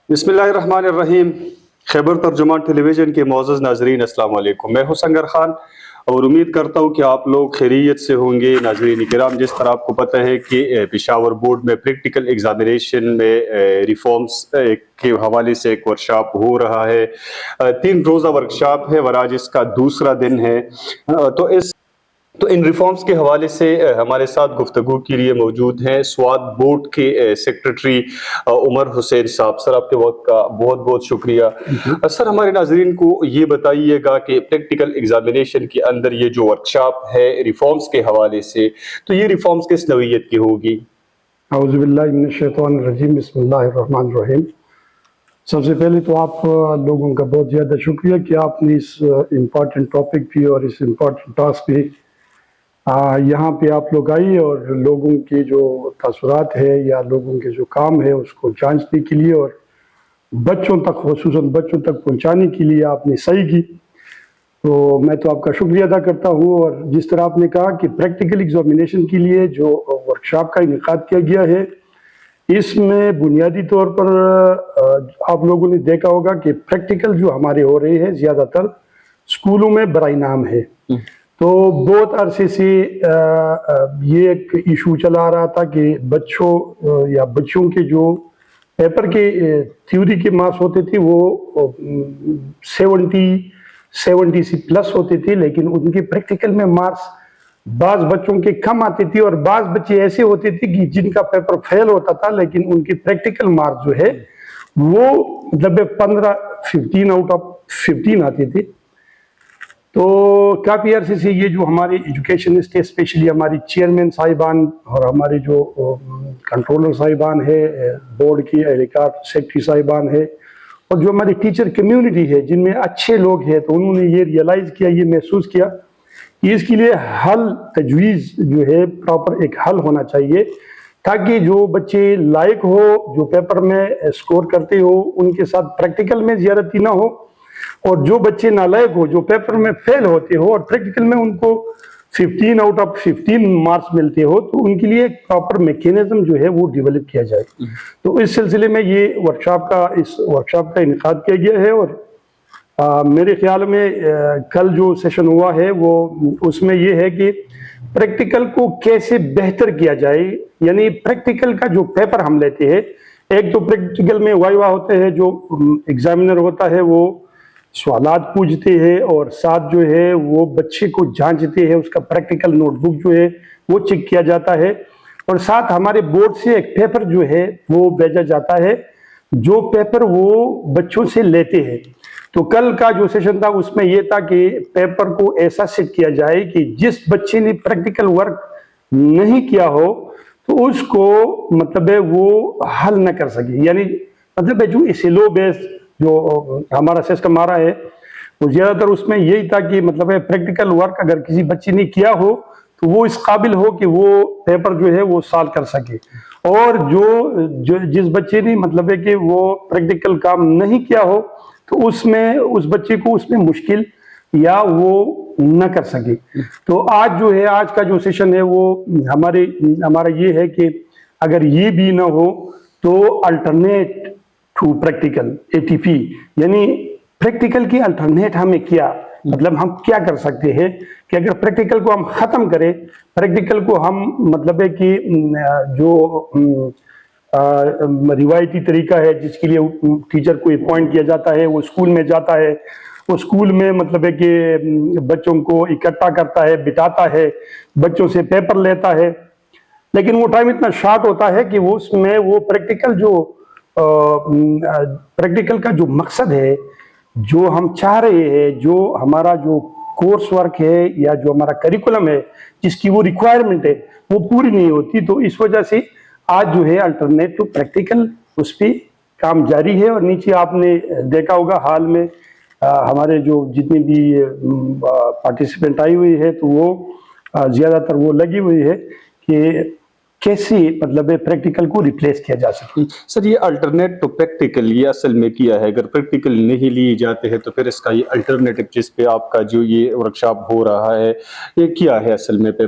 بسم اللہ الرحمن الرحیم۔ خیبر ترجمان ٹیلی ویژن کے معزز ناظرین السلام علیکم، میں ہوں سنگر خان اور امید کرتا ہوں کہ آپ لوگ خیریت سے ہوں گے۔ ناظرین کرام، جس طرح آپ کو پتہ ہے کہ پشاور بورڈ میں پریکٹیکل ایگزامینیشن میں ریفارمز کے حوالے سے ایک ورکشاپ ہو رہا ہے، 3 روزہ ورکشاپ ہے اور آج اس کا دوسرا دن ہے۔ تو ان ریفارمز کے حوالے سے ہمارے ساتھ گفتگو کے لیے موجود ہیں سوات بورڈ کے سیکرٹری عمر حسین صاحب۔ سر، آپ کے بہت بہت شکریہ۔ سر، ہمارے ناظرین کو یہ بتائیے گا کہ پریکٹیکل ایگزامینیشن کے اندر یہ جو ورکشاپ ہے ریفارمز کے حوالے سے، تو یہ ریفارمز کس نوعیت کی ہوگی؟ اعوذ باللہ من الشیطان الرجیم، بسم اللہ الرحمن الرحیم۔ سب سے پہلے تو آپ لوگوں کا بہت زیادہ شکریہ کہ آپ نے اس امپورٹنٹ ٹاپک پہ اور اس امپورٹنٹ ٹاسک پہ یہاں پہ آپ لوگ آئیے اور لوگوں کے جو تاثرات ہے یا لوگوں کے جو کام ہے اس کو جانچنے کے لیے اور بچوں تک، خصوصاً بچوں تک پہنچانے کے لیے آپ نے صحیح کی، تو میں تو آپ کا شکریہ ادا کرتا ہوں۔ اور جس طرح آپ نے کہا کہ پریکٹیکل ایگزامینیشن کے لیے جو ورکشاپ کا انعقاد کیا گیا ہے، اس میں بنیادی طور پر آپ لوگوں نے دیکھا ہوگا کہ پریکٹیکل جو ہمارے ہو رہے ہیں زیادہ تر اسکولوں میں برائے نام ہے۔ تو بہت عرصے سے یہ ایک ایشو چلا آ رہا تھا کہ بچوں یا بچوں کے جو پیپر کے تھیوری کے مارکس ہوتے تھے وہ 70 سے پلس ہوتے تھے، لیکن ان کے پریکٹیکل میں مارکس بعض بچوں کے کم آتے تھے اور بعض بچے ایسے ہوتے تھے کہ جن کا پیپر فیل ہوتا تھا لیکن ان کے پریکٹیکل مارکس جو ہے وہ 15 آؤٹ آف 15 آتے تھے۔ تو کافی عرصے سے یہ جو ہمارے ایجوکیشنسٹ ہے، اسپیشلی ہماری چیئرمین صاحبان اور ہمارے جو کنٹرولر صاحبان ہے، بورڈ کی اہلکار سیکرٹری صاحبان ہے اور جو ہماری ٹیچر کمیونٹی ہے جن میں اچھے لوگ ہیں، تو انہوں نے یہ ریئلائز کیا، یہ محسوس کیا کہ اس کے لیے حل تجویز جو ہے پراپر ایک حل ہونا چاہیے، تاکہ جو بچے لائق ہو، جو پیپر میں سکور کرتے ہو، ان کے ساتھ پریکٹیکل میں زیادتی نہ ہو، اور جو بچے نالائق ہو، جو پیپر میں فیل ہوتے ہو اور پریکٹیکل میں ان کو 15 آؤٹ آف 15 مارکس ملتے ہو، تو ان کے لیے ایک پراپر میکینزم جو ہے وہ ڈیولپ کیا جائے۔ تو اس سلسلے میں یہ ورکشاپ کا انعقاد کیا گیا ہے، اور میرے خیال میں کل جو سیشن ہوا ہے وہ اس میں یہ ہے کہ پریکٹیکل کو کیسے بہتر کیا جائے، یعنی پریکٹیکل کا جو پیپر ہم لیتے ہیں، ایک تو پریکٹیکل میں وائوا ہوتے ہیں، جو ایگزامینر ہوتا ہے وہ سوالات پوچھتے ہیں اور ساتھ جو ہے وہ بچے کو جانچتے ہیں، اس کا پریکٹیکل نوٹ بک جو ہے وہ چیک کیا جاتا ہے، اور ساتھ ہمارے بورڈ سے ایک پیپر جو ہے وہ بھیجا جاتا ہے جو پیپر وہ بچوں سے لیتے ہیں۔ تو کل کا جو سیشن تھا اس میں یہ تھا کہ پیپر کو ایسا سیٹ کیا جائے کہ جس بچے نے پریکٹیکل ورک نہیں کیا ہو تو اس کو مطلب ہے وہ حل نہ کر سکے، یعنی مطلب ہے جو سلو بیس جو ہمارا سسٹم آ رہا ہے وہ زیادہ تر اس میں یہی تھا کہ مطلب ہے پریکٹیکل ورک اگر کسی بچے نے کیا ہو تو وہ اس قابل ہو کہ وہ پیپر جو ہے وہ سالو کر سکے، اور جس بچے نے مطلب ہے کہ وہ پریکٹیکل کام نہیں کیا ہو تو اس بچے کو اس میں مشکل یا وہ نہ کر سکے۔ تو آج جو ہے، آج کا جو سیشن ہے وہ ہمارا یہ ہے کہ اگر یہ بھی نہ ہو تو الٹرنیٹ ٹو پریکٹیکل ATP، یعنی پریکٹیکل کی الٹرنیٹ ہمیں کیا، مطلب ہم کیا کر سکتے ہیں کہ اگر پریکٹیکل کو ہم ختم کریں، پریکٹیکل کو ہم مطلب ہے کہ جو روایتی طریقہ ہے جس کے لیے ٹیچر کو اپوائنٹ کیا جاتا ہے، وہ اسکول میں جاتا ہے، وہ اسکول میں مطلب ہے کہ بچوں کو اکٹھا کرتا ہے، بٹھاتا ہے، بچوں سے پیپر لیتا ہے، لیکن وہ ٹائم اتنا شارٹ ہوتا ہے کہ اس میں وہ پریکٹیکل کا جو مقصد ہے، جو ہم چاہ رہے ہیں، جو ہمارا جو کورس ورک ہے یا جو ہمارا کریکولم ہے جس کی وہ ریکوائرمنٹ ہے وہ پوری نہیں ہوتی۔ تو اس وجہ سے آج جو ہے الٹرنیٹ ٹو پریکٹیکل اس پہ کام جاری ہے، اور نیچے آپ نے دیکھا ہوگا حال میں ہمارے جو جتنے بھی پارٹیسپینٹ آئی ہوئی ہے تو وہ زیادہ تر وہ لگی ہوئی ہے کہ کیسے مطلب پریکٹیکل کو ریپلیس کیا جا سکے۔ سر، یہ الٹرنیٹ ٹو پریکٹیکل یہ اصل میں کیا ہے؟ اگر پریکٹیکل نہیں لیے جاتے ہیں تو پھر اس کا یہ الٹرنیٹو جس پہ آپ کا جو یہ ورکشاپ ہو رہا ہے یہ کیا ہے اصل میں پھر؟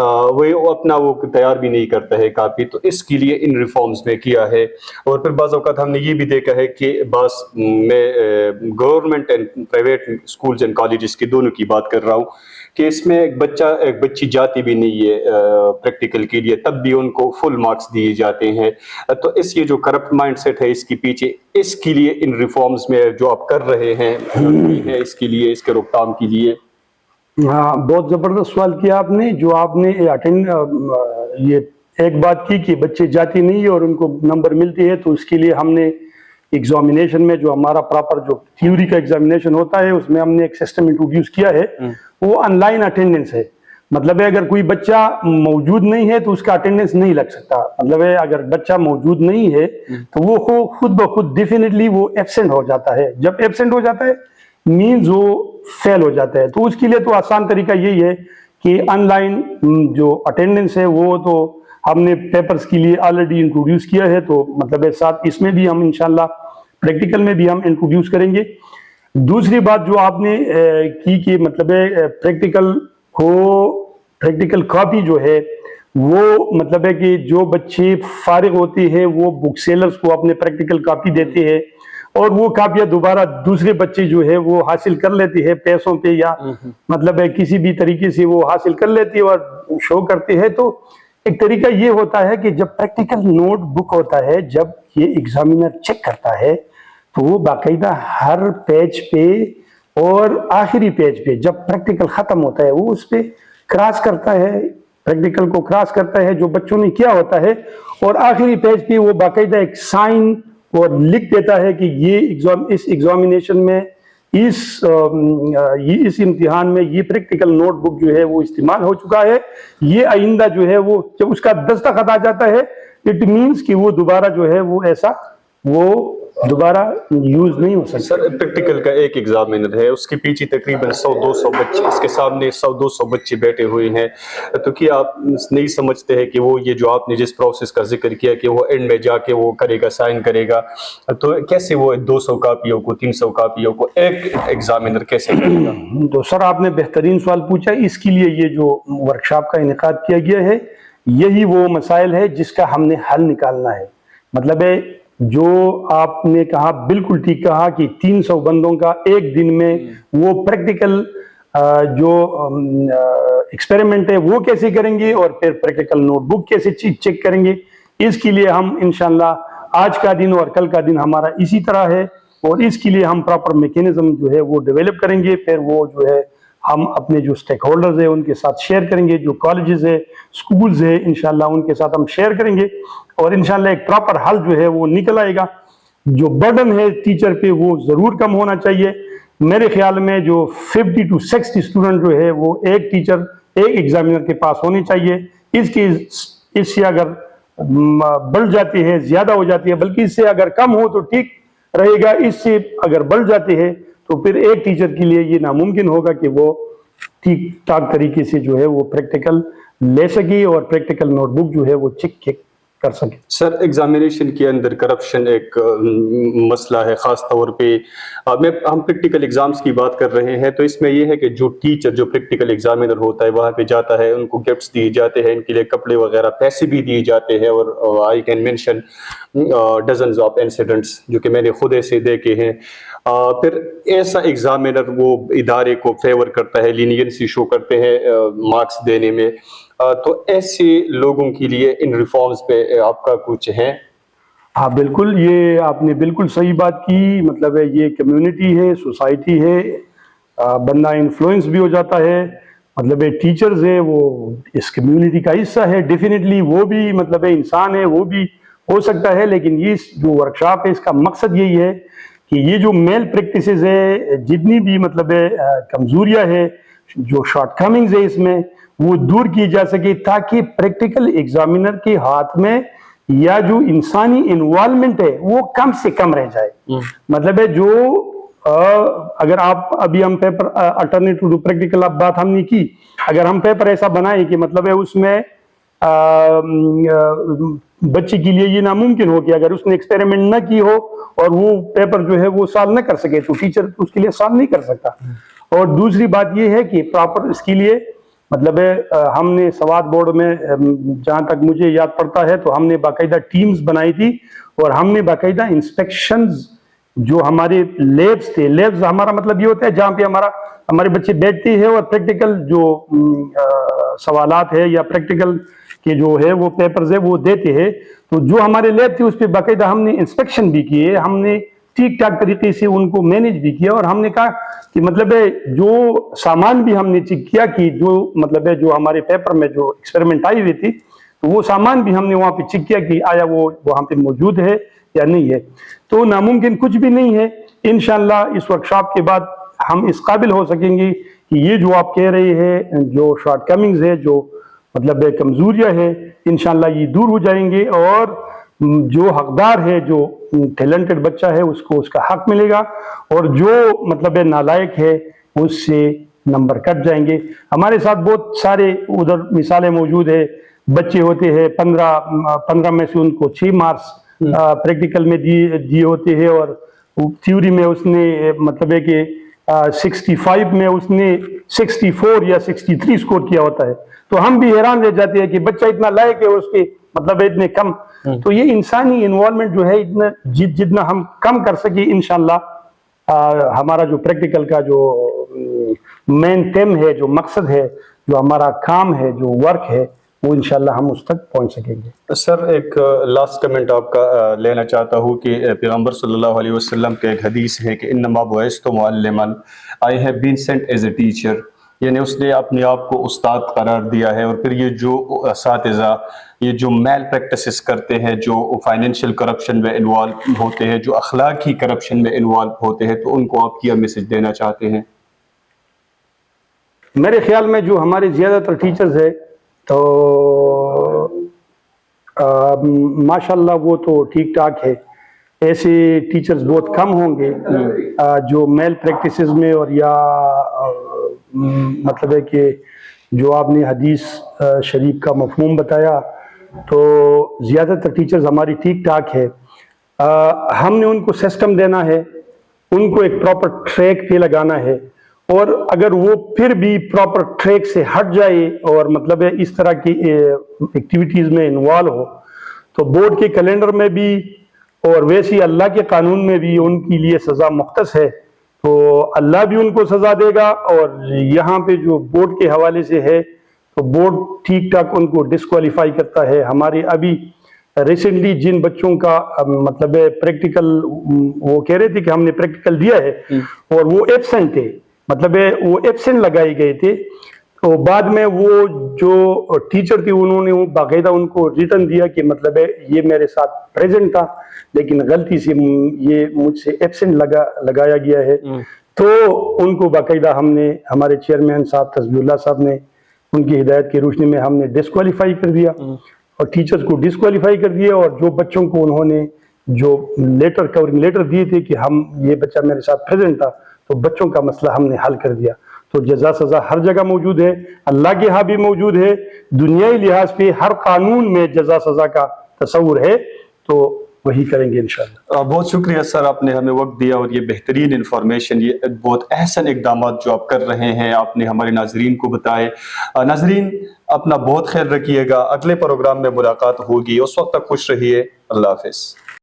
وہ اپنا وہ تیار بھی نہیں کرتا ہے کاپی. تو اس کے لیے ان ریفارمز میں کیا ہے. اور پھر بعض اوقات ہم نے یہ بھی دیکھا ہے کہ بعض میں government and private schools and colleges کی دونوں کی بات کر رہا ہوں کہ اس میں ایک بچی جاتی بھی نہیں ہے پریکٹیکل کے لیے, تب بھی ان کو فل مارکس دیے جاتے ہیں. تو اس یہ جو کرپٹ مائنڈ سیٹ ہے اس کے پیچھے, اس کے لیے ان ریفارمز میں جو آپ کر رہے ہیں اس کے لیے, اس کے روک تھام کے لیے. ہاں, بہت زبردست سوال کیا آپ نے. جو آپ نے یہ ایک بات کی کہ بچے جاتی نہیں اور ان کو نمبر ملتی ہے, تو اس کے لیے ہم نے ایگزامینیشن میں جو ہمارا پراپر جو تھیوری کا ایگزامینیشن ہوتا ہے اس میں ہم نے ایک سسٹم انٹروڈیوس کیا ہے. وہ آن لائن اٹینڈنس ہے. مطلب ہے اگر کوئی بچہ موجود نہیں ہے تو اس کا اٹینڈنس نہیں لگ سکتا. مطلب ہے اگر بچہ موجود نہیں ہے تو وہ خود بخود ڈیفینیٹلی وہ ایبسینٹ ہو جاتا ہے. جب ایبسینٹ ہو جاتا ہے مینز وہ فیل ہو جاتا ہے. تو اس کے لیے تو آسان طریقہ یہی ہے کہ آن لائن جو اٹینڈنس ہے وہ تو ہم نے پیپرز کے لیے آلریڈی انٹروڈیوس کیا ہے. تو مطلب ہے ساتھ اس میں بھی ہم انشاءاللہ پریکٹیکل میں بھی ہم انٹروڈیوس کریں گے. دوسری بات جو آپ نے کی کہ مطلب ہے پریکٹیکل کاپی جو ہے وہ مطلب ہے کہ جو بچے فارغ ہوتے ہیں وہ بک سیلرز کو اپنے پریکٹیکل کاپی دیتے ہیں اور وہ کاپیاں دوبارہ دوسرے بچے جو ہے وہ حاصل کر لیتے ہیں پیسوں پہ یا مطلب ہے کسی بھی طریقے سے وہ حاصل کر لیتے ہیں اور شو کرتے ہیں. تو ایک طریقہ یہ ہوتا ہے کہ جب پریکٹیکل نوٹ بک ہوتا ہے, جب یہ ایگزامینر چیک کرتا ہے تو وہ باقاعدہ ہر پیج پہ اور آخری پیج پہ جب پریکٹیکل ختم ہوتا ہے وہ اس پہ کراس کرتا ہے, پریکٹیکل کو کراس کرتا ہے جو بچوں نے کیا ہوتا ہے, اور آخری پیج پہ وہ باقاعدہ ایک سائن اور لکھ دیتا ہے کہ یہ اس ایگزامینیشن میں اس امتحان میں یہ پریکٹیکل نوٹ بک جو ہے وہ استعمال ہو چکا ہے. یہ آئندہ جو ہے وہ جب اس کا دستخط آ جاتا ہے اٹ مینس کہ وہ دوبارہ جو ہے وہ ایسا وہ دوبارہ یوز نہیں ہو سکتا. سر پریکٹیکل کا ایک ایگزامینر ہے, اس کے پیچھے تقریباً 100-200 بچے, اس کے سامنے 100-200 بچے بیٹھے ہوئے ہیں. تو کیا آپ نہیں سمجھتے ہیں کہ وہ یہ جو آپ نے جس پروسیس کا ذکر کیا کہ وہ اینڈ میں جا کے وہ کرے گا, سائن کرے گا, تو کیسے وہ 200 کاپیوں کو 300 کاپیوں کو ایک ایگزامینر کیسے کرے گا؟ تو سر آپ نے بہترین سوال پوچھا. اس کے لیے یہ جو ورکشاپ کا انعقاد کیا گیا ہے یہی وہ مسائل ہے جس کا ہم نے حل نکالنا ہے. مطلب ہے جو آپ نے کہا بالکل ٹھیک کہا کہ 300 بندوں کا ایک دن میں وہ پریکٹیکل جو ایکسپیریمنٹ ہے وہ کیسے کریں گے اور پھر پریکٹیکل نوٹ بک کیسے چیک کریں گے. اس کے لیے ہم انشاءاللہ آج کا دن اور کل کا دن ہمارا اسی طرح ہے اور اس کے لیے ہم پراپر میکینزم جو ہے وہ ڈیولپ کریں گے. پھر وہ جو ہے ہم اپنے جو سٹیک ہولڈرز ہیں ان کے ساتھ شیئر کریں گے, جو کالجز ہے سکولز ہے انشاءاللہ ان کے ساتھ ہم شیئر کریں گے اور انشاءاللہ ایک پراپر حل جو ہے وہ نکل آئے گا. جو برڈن ہے ٹیچر پہ وہ ضرور کم ہونا چاہیے. میرے خیال میں جو 50 to 60 اسٹوڈنٹ جو ہے وہ ایک ٹیچر ایک ایگزامینر کے پاس ہونی چاہیے. اس سے اگر بڑھ جاتی ہے زیادہ ہو جاتی ہے, بلکہ اس سے اگر کم ہو تو ٹھیک رہے گا. اس سے اگر بڑھ جاتی ہے تو پھر ایک ٹیچر کے لیے یہ ناممکن ہوگا کہ وہ ٹھیک ٹھاک طریقے سے جو ہے وہ پریکٹیکل لے سکے اور پریکٹیکل نوٹ بک جو ہے وہ چیک کر سکے. سر ایگزامینیشن کے اندر کرپشن ایک مسئلہ ہے, خاص طور پہ ہم پریکٹیکل ایگزامز کی بات کر رہے ہیں. تو اس میں یہ ہے کہ جو ٹیچر جو پریکٹیکل ایگزامینر ہوتا ہے وہاں پہ جاتا ہے, ان کو گفٹس دیے جاتے ہیں, ان کے لیے کپڑے وغیرہ پیسے بھی دیے جاتے ہیں. اور I can mention dozens of incidents جو کہ میں نے خود ایسے دیکھے ہیں. پھر ایسا ایگزامینر وہ ادارے کو فیور کرتا ہے, لینینسی شو کرتے ہیں مارکس دینے میں. تو ایسے لوگوں کے لیے ان ریفارمز پہ آپ کا کچھ ہے؟ ہاں بالکل, یہ آپ نے بالکل صحیح بات کی. مطلب ہے یہ کمیونٹی ہے, سوسائٹی ہے, بندہ انفلوئنس بھی ہو جاتا ہے. مطلب ہے ٹیچرز ہے وہ اس کمیونٹی کا حصہ ہے, ڈیفینیٹلی وہ بھی مطلب ہے انسان ہے, وہ بھی ہو سکتا ہے. لیکن یہ جو ورکشاپ ہے اس کا مقصد یہی ہے کہ یہ جو میل پریکٹسز ہے, جتنی بھی مطلب ہے کمزوریاں ہے, جو شارٹ کمنگز ہے اس میں وہ دور کی جا سکے, تاکہ پریکٹیکل ایگزامینر کے ہاتھ میں یا جو انسانی انوالومنٹ ہے وہ کم سے کم رہ جائے. مطلب ہے جو اگر آپ ابھی ہم پیپر الٹرنیٹو ٹو پریکٹیکل اب بات ہم نے کی, اگر ہم پیپر ایسا بنائیں کہ مطلب ہے اس میں بچے کے لیے یہ ناممکن ہو کہ اگر اس نے ایکسپیریمنٹ نہ کی ہو اور وہ پیپر جو ہے وہ سالو نہ کر سکے تو ٹیچر اس کے لیے سالو نہیں کر سکتا. اور دوسری بات یہ ہے کہ پراپر اس کے لیے مطلب ہے ہم نے سوات بورڈ میں جہاں تک مجھے یاد پڑتا ہے تو ہم نے باقاعدہ ٹیمز بنائی تھی اور ہم نے باقاعدہ انسپیکشنز جو ہمارے لیبس تھے، لیبس ہمارا مطلب یہ ہوتا ہے جہاں پہ ہمارے بچے بیٹھتے ہیں اور پریکٹیکل جو سوالات ہے یا پریکٹیکل کے جو ہے وہ پیپرز ہے وہ دیتے ہیں، تو جو ہمارے لیب تھے اس پہ باقاعدہ ہم نے انسپیکشن بھی کیے، ہم نے ٹھیک ٹھاک طریقے سے ان کو مینج بھی کیا، اور ہم نے کہا کہ مطلب ہے جو سامان بھی ہم نے چیک کیا کہ جو مطلب ہے جو ہمارے پیپر میں جو ایکسپیریمنٹ آئی ہوئی تھی تو وہ سامان بھی ہم نے وہاں پہ چیک کیا کہ آیا وہ وہاں پہ موجود ہے یا نہیں ہے۔ تو ناممکن کچھ بھی نہیں ہے، انشاءاللہ اس ورکشاپ کے بعد ہم اس قابل ہو سکیں گے کہ یہ جو آپ کہہ رہے ہیں جو شارٹ کمنگز ہے، جو مطلب کمزوریاں ہے، انشاءاللہ یہ دور ہو جائیں گے، اور جو حقدار ہے، جو ٹیلنٹڈ بچہ ہے اس کو اس کا حق ملے گا، اور جو مطلب نالائق ہے اس سے نمبر کٹ جائیں گے۔ ہمارے ساتھ بہت سارے ادھر مثالیں موجود ہے، بچے ہوتے ہیں 15 میں سے ان کو 6 مارکس پریکٹیکل میں دیے ہوتے ہیں، اور تھیوری میں اس نے مطلب ہے کہ 65 میں اس نے 64 یا 63 سکور کیا ہوتا ہے، تو ہم بھی حیران رہ جاتے ہیں کہ بچہ اتنا لائق ہے اس کے مطلب اتنے کم۔ تو یہ انسانی انوالومنٹ جو ہے اتنا جتنا ہم کم کر سکیں انشاءاللہ ہمارا جو پریکٹیکل کا جو مین تھیم ہے، جو مقصد ہے، جو ہمارا کام ہے، جو ورک ہے، وہ انشاءاللہ ہم اس تک پہنچ سکیں گے۔ سر ایک لاسٹ کمنٹ آپ کا لینا چاہتا ہوں کہ پیغمبر صلی اللہ علیہ وسلم کا ایک حدیث ہے کہ انما بعثت معلما، I have been sent as a teacher, یعنی اس نے اپنے آپ کو استاد قرار دیا ہے۔ اور پھر یہ جو اساتذہ یہ جو میل پریکٹسز کرتے ہیں، جو فائنینشیل کرپشن میں انوالو ہوتے ہیں، جو اخلاقی کرپشن میں انوالو ہوتے ہیں، تو ان کو آپ کیا میسج دینا چاہتے ہیں؟ میرے خیال میں جو ہمارے زیادہ تر ٹیچرز ہیں تو ماشاءاللہ وہ تو ٹھیک ٹھاک ہے، ایسے ٹیچرز بہت کم ہوں گے جو میل پریکٹسز میں اور یا مطلب ہے کہ جو آپ نے حدیث شریف کا مفہوم بتایا، تو زیادہ تر ٹیچرز ہماری ٹھیک ٹھاک ہے۔ ہم نے ان کو سسٹم دینا ہے، ان کو ایک پراپر ٹریک پہ لگانا ہے، اور اگر وہ پھر بھی پراپر ٹریک سے ہٹ جائے اور مطلب ہے اس طرح کی ایکٹیویٹیز میں انوالو ہو، تو بورڈ کے کیلنڈر میں بھی اور ویسے ہی اللہ کے قانون میں بھی ان کے لیے سزا مختص ہے، تو اللہ بھی ان کو سزا دے گا، اور یہاں پہ جو بورڈ کے حوالے سے ہے تو بورڈ ٹھیک ٹھاک ان کو ڈسکوالیفائی کرتا ہے۔ ہمارے ابھی ریسنٹلی جن بچوں کا مطلب ہے پریکٹیکل، وہ کہہ رہے تھے کہ ہم نے پریکٹیکل دیا ہے اور وہ ایبسنٹ تھے، مطلب ہے وہ ایبسنٹ لگائے گئے تھے، تو بعد میں وہ جو ٹیچر تھے انہوں نے باقاعدہ ان کو ریٹرن دیا کہ مطلب ہے یہ میرے ساتھ پریزنٹ تھا لیکن غلطی سے یہ مجھ سے ایبسنٹ لگایا گیا ہے، تو ان کو باقاعدہ ہم نے ہمارے چیئرمین صاحب تسبیح اللہ صاحب نے ان کی ہدایت کی روشنی میں ہم نے ڈسکوالیفائی کر دیا، اور ٹیچرز کو ڈسکوالیفائی کر دیا، اور جو بچوں کو انہوں نے جو کورنگ لیٹر دیے تھے کہ ہم یہ بچہ میرے ساتھ پریزنٹ تھا، تو بچوں کا مسئلہ ہم نے حل کر دیا۔ تو جزا سزا ہر جگہ موجود ہے، اللہ کے ہاں بھی موجود ہے، دنیائی لحاظ پہ ہر قانون میں جزا سزا کا تصور ہے، تو وہی کریں گے انشاءاللہ۔ بہت شکریہ سر، آپ نے ہمیں وقت دیا اور یہ بہترین انفارمیشن، یہ بہت احسن اقدامات جو آپ کر رہے ہیں آپ نے ہمارے ناظرین کو بتائے۔ ناظرین اپنا بہت خیال رکھیے گا، اگلے پروگرام میں ملاقات ہوگی، اس وقت تک خوش رہیے، اللہ حافظ۔